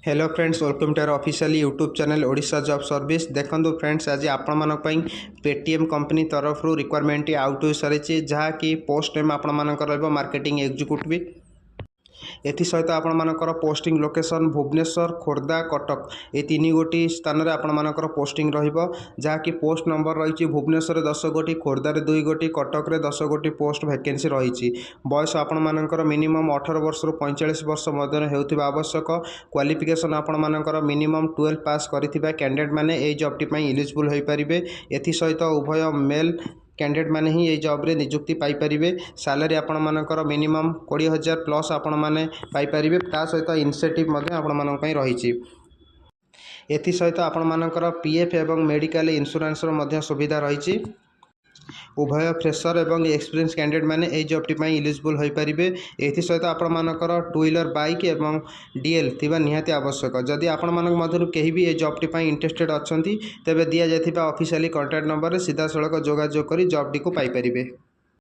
Hello friends, welcome to our official YouTube channel Odisha job service. देखो friends, आज आपण मानक पई पेटीएम कंपनी तरफ रिक्वायरमेंट आउट हो सारी जहाँकि पोस्ट नेम आपण मानकर रहबो मार्केटिंग एग्जीक्यूटिव। एसत आपर पोस्टिंग लोकेशन भुवनेश्वर, खोर्धा, कटक ये तीन गोटी स्थान में आपर पोस्टिंग रहाँकि पोस्ट नंबर रही भुवनेश्वर 10 गोटी, खोर्धार 2 गोटी, कटक 10 गोटी पोस्ट वैकेंसी रही। बयस आपर मिनिमम 18 वर्ष रु 45 वर्ष मध्य होता आवश्यक। क्वालिफिकेशन आपर मिनिमम 12 पास करथिबा कैंडिडेट माने ए जॉब टी इलिजिबल हो पारे। एसत उभय मेल कैंडिडेट माने ही ये जॉब रे नियुक्ति पाई परिबे। सैलरी आपण मानकर मिनिमम 20,000 प्लस आपण माने पाई परिबे। ता सहित इनसेंटिव मध्ये आपण मानन पई रहिछि। एथि सहित आपण मानकर पीएफ एवं मेडिकल इंश्योरेंस रो मध्ये सुविधा रहिछि। उभय फ्रेशर एवं एक्सपीरियंस कैंडिडेट माने ए जॉब टी इलिजिबल हो पारे। एथि सहित आपण मानकर 2 व्हीलर बाइक एवं डीएल थिबा निहाती आवश्यक। जदि आपण मानक मधुर केही भी ए जॉब टी इंटरेस्टेड अछंती तेबे दिया जायथिबा ऑफिशियली कांटेक्ट नंबर रे सीधा सड़क जोगाजोग करी जॉब टी को पाई परिबे।